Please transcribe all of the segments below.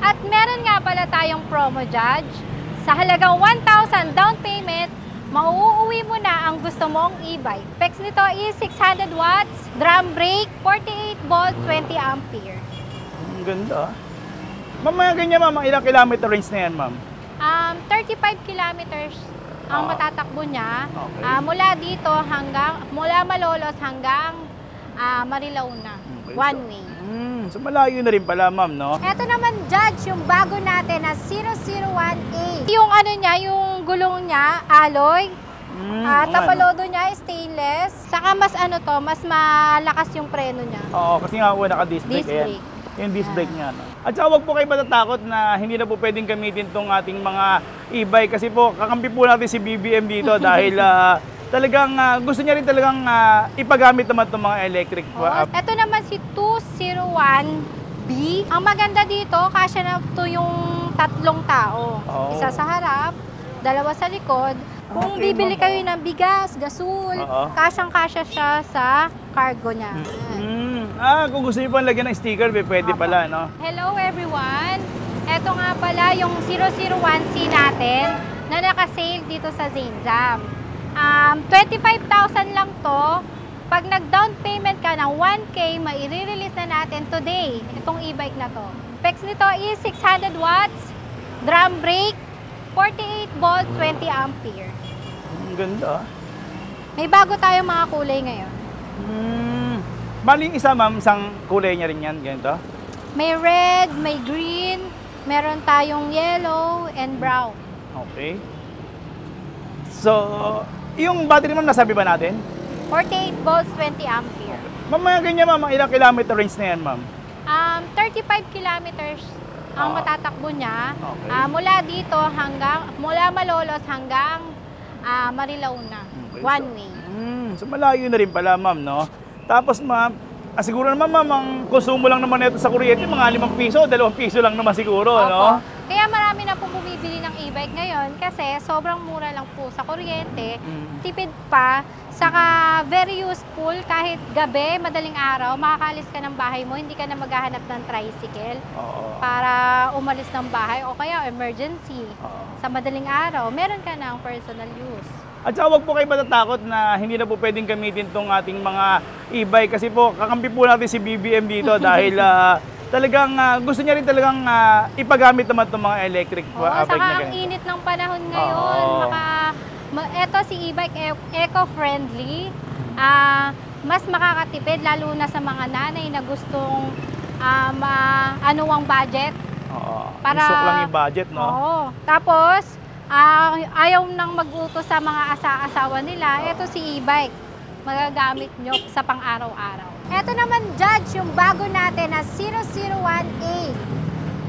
At meron nga pala tayong promo, Judge. Sa halagang 1,000 down payment, mauuwi mo na ang gusto mong e-bike. Specs nito is 600 watts, drum brake, 48 volts, 20 ampere. Ang ganda. Ma'am, mga ganyan ma'am, ilang kilometer range na yan ma'am? 35 kilometers ang matatakbo niya. Okay. Mula Malolos hanggang Marilao na. Okay, One way. So malayo na rin pala ma'am, no? Ito naman, Judge, yung bago natin na 001A. Yung ano niya, yung gulong niya, alloy. Tapalodo niya, stainless. Saka mas mas malakas yung preno niya. Oo, kasi nga naka-disc brake. Disc brake. Yung disc brake niya. No? At saka huwag po kayo matatakot na hindi na po pwedeng gamitin tong ating mga e-bike. Kasi po, kakampi po natin si BBM dito dahil talagang gusto niya rin talagang ipagamit naman itong mga electric. Ito naman si 201B. Ang maganda dito, kasya na ito yung tatlong tao. Isa sa harap, dalawa sa likod. Kung bibili kayo ng bigas, gasol, kasyang-kasya siya sa cargo niya. Kung gusto niyo pang lagyan ng sticker, pwede pala, no? Hello everyone! Ito nga pala yung 001C natin na naka-sale dito sa Zainzam. 25,000 lang to. Pag nag-down payment ka ng 1K, maire-release na natin today itong e-bike na to. Specs nito is 600 watts, drum brake, 48 volts, 20 ampere. Ang ganda. May bago tayong mga kulay ngayon. Bali yung isa ma'am, isang kulay niya rin yan, ganito? May red, may green, meron tayong yellow and brown. Okay. So, yung battery ma'am, nasabi ba natin? 48 volts, 20 ampere. Ma'am, mga ganyan ma'am, ilang kilometer range na yan ma'am? 35 kilometers ang matatakbo niya. Okay. Mula Malolos hanggang Marilao na. Okay, One way. So malayo na rin pala ma'am, no? Tapos ma'am, siguro naman ma'am, ang konsumo lang naman ito sa kuryente, mga 5 piso, 2 piso lang naman siguro, no? Kaya marami na pong bumibili ng e-bike ngayon kasi sobrang mura lang po sa kuryente, tipid pa, saka very useful kahit gabi, madaling araw, makakaalis ka ng bahay mo, hindi ka na maghahanap ng tricycle para umalis ng bahay o kaya emergency. Sa madaling araw, meron ka ng personal use. At saka huwag po kayo matatakot na hindi na po pwedeng gamitin itong ating mga e-bike kasi po kakampi po natin si BBM dito dahil talagang gusto niya rin talagang ipagamit naman itong mga electric bike na ganito. Saka ang init ng panahon ngayon, eto si e-bike eco-friendly, mas makakatipid lalo na sa mga nanay na gustong anuwang budget. Para lang yung budget, no? Tapos, ayaw nang mag-utos sa mga asawa nila, eto si e-bike. Magagamit nyo sa pang-araw-araw. Eto naman, Judge, yung bago natin na 001A.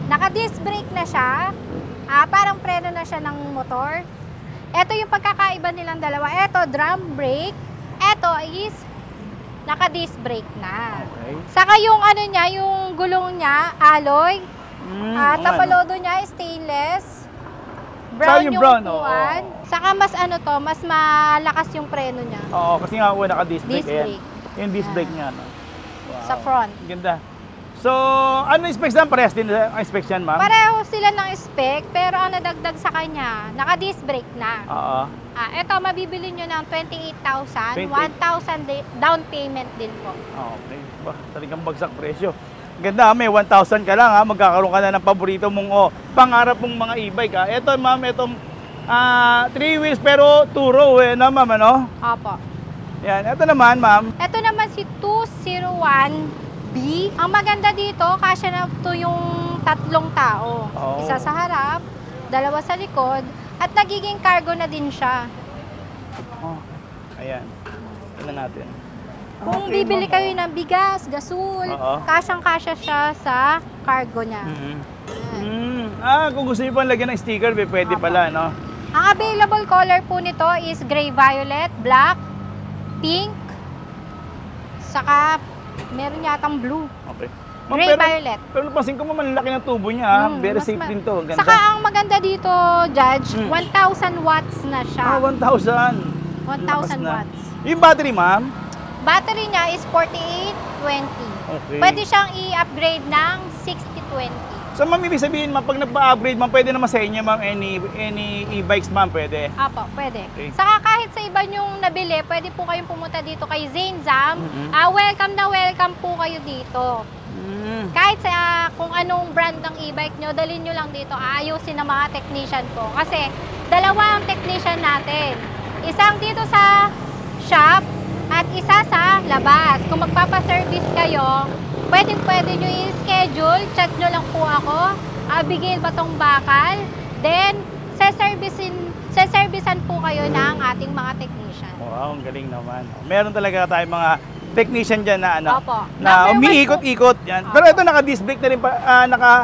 Naka-disc brake na siya. Parang preno na siya ng motor. Eto yung pagkakaiba nilang dalawa. Eto, drum brake. Eto is naka-disc brake na. Saka yung niya, yung gulong niya, alloy. Tapalodo niya, stainless. Brown yung upuan. Saka mas mas malakas yung preno niya. Kasi nga naka-disc brake. Disc brake. Yung disc brake niya, no? Sa front. Ganda. So, ano yung specs na? Parehas din ang specs yan, ma'am? Pareho sila ng spec, pero ang nadagdag sa kanya, naka-disc brake na. Ito, mabibili nyo ng 28,000, 1,000 down payment din po. Okay. Talagang bagsak presyo. Ganda, may 1,000 ka lang, magkakaroon ka na ng paborito mong pangarap mong mga e-bike. Ito, ma'am, itong 3 wheels pero 2 row, ma'am, ano? Opo. Yan, ito naman, ma'am. Ito naman si 201B. Ang maganda dito, kasya na ito yung tatlong tao. Isa sa harap, dalawa sa likod, at nagiging cargo na din siya. Ayan. Tignan natin. Kung bibili kayo ng bigas, gasol, kasyang-kasya siya sa cargo niya. Kung gusto niyo pang lagyan ng sticker, pwede pala, no? Ang available color po nito is gray violet, black, pink, saka meron yatang blue. Okay. Gray violet. Pero napansin ko malalaki ng tubo niya, very safe din to. Ganda. Saka ang maganda dito, Judge, 1,000 watts na siya. 1,000. 1,000 watts. Yung battery, ma'am? Battery niya is 4820. Okay. Pwede siyang i-upgrade ng 6020. So ma'am, ibig sabihin ma'am, pag nagpa-upgrade ma'am, pwede naman sa inyo ma'am, any e-bikes ma'am, pwede. Apo, pwede. Okay. Saka kahit sa iba yung nabili, pwede po kayong pumunta dito kay Zane Zam. Mhm. Welcome na welcome po kayo dito. Kahit sa kung anong brand ng e-bike nyo, dalhin nyo lang dito, aayusin ng mga technician po. Kasi dalawa ang technician natin. Isang dito sa shop at isa sa labas. Kung magpapaservice kayo, pwede nyo i-schedule, chat nyo lang po ako, Abigail Batong Bakal. Then, seservisan po kayo ng ating mga technician. Wow, ang galing naman. Meron talaga tayong mga technician dyan na ano, Opo. na Number one umiikot-ikot yan. Opo. Pero ito naka-disc brake na rin pa,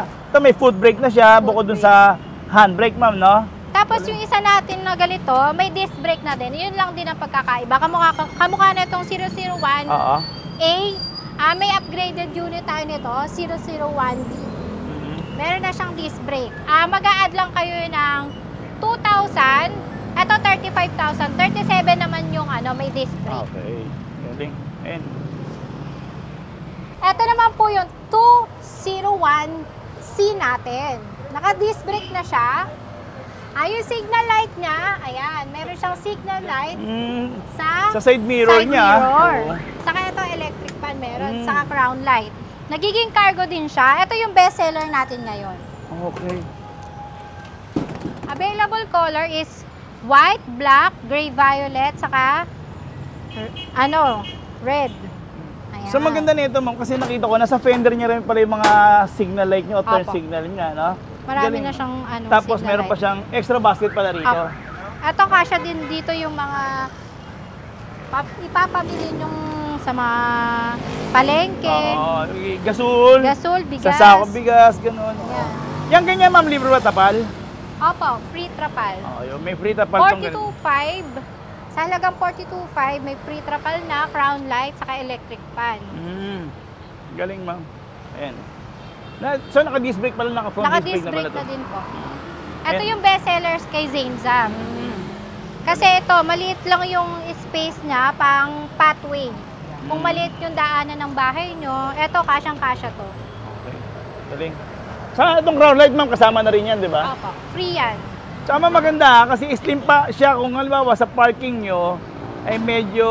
ito may foot brake na siya, Foot bukod dun brake. sa handbrake ma'am, no? Tapos yung isa natin na ganito, may disc brake na din. Yun lang din ang pagkakaiba. Kamukha na itong 001 Oo. A. May upgraded unit tayo nito, 001B. Mhm. Meron na siyang disc brake. Mag-a-add lang kayo ng 2,000. Ito 35,000. 37 naman yung may disc brake. Okay. Galing. Ayan. Ito naman po yung 201C natin. Naka-disc brake na siya. Yung signal light niya, ayan, meron siyang signal light sa Sa side mirror side niya. mirror. Oo. Saka ito electric fan meron, saka crown light. Nagiging cargo din siya. Ito yung best seller natin ngayon. Okay. Available color is white, black, gray, violet, saka red. Ayan. So maganda nito ma'am kasi nakita ko nasa fender niya rin pala yung mga signal light niya o turn Opo. signal niya, no? Marami Galing. na siyang Tapos signal meron pa light. siyang extra basket pala rito. Opo. Ito kasya din dito yung mga ipapamili yung sa mga palengke, Oo, gasol, gasol, sa bigas. sako bigas, ganun. Yan. Yan ganyan ma'am, libre ba tapal? Opo, free trapal. Oo, yung may free tapal tong ganun. 42.5. Sa halagang 42.5, may free trapal na, crown light, saka electric fan. Galing ma'am. Ayan. So naka-disc brake pala, naka-front disc Naka-disc brake na pala brake na to. din po. Ito Ayan. yung best sellers kay Zane Zam. Kasi ito, maliit lang yung space niya pang pathway. Kung maliit yung daanan ng bahay nyo, ito kasyang-kasya to. Okay. Galing. Sa itong crown light ma'am, kasama na rin yan, di ba? Opo, free yan. Tsaka maganda kasi slim pa siya kung halimbawa sa parking nyo ay medyo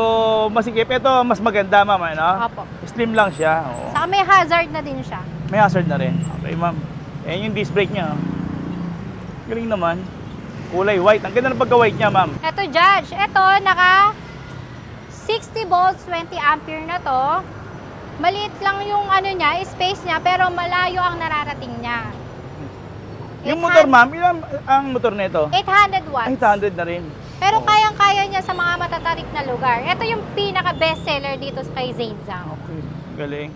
masikip. Ito mas maganda ma'am, ano? Opo. Slim lang siya. Oo. Saka may hazard na din siya. May hazard na rin. Okay ma'am. Ayan yung disc brake niya. Oh. Galing naman. Kulay white. Ang ganda ng pagka-white niya ma'am. Ito, Judge. Ito, naka 60 volts, 20 ampere na to. Maliit lang yung niya, space niya, pero malayo ang nararating niya. Yung motor ma'am, ilan ang motor nito? 800 watts. 800 na rin. Pero Oo. kayang-kaya niya sa mga matatarik na lugar. Ito yung pinaka-best seller dito kay Zane Zam. Okay. Galing.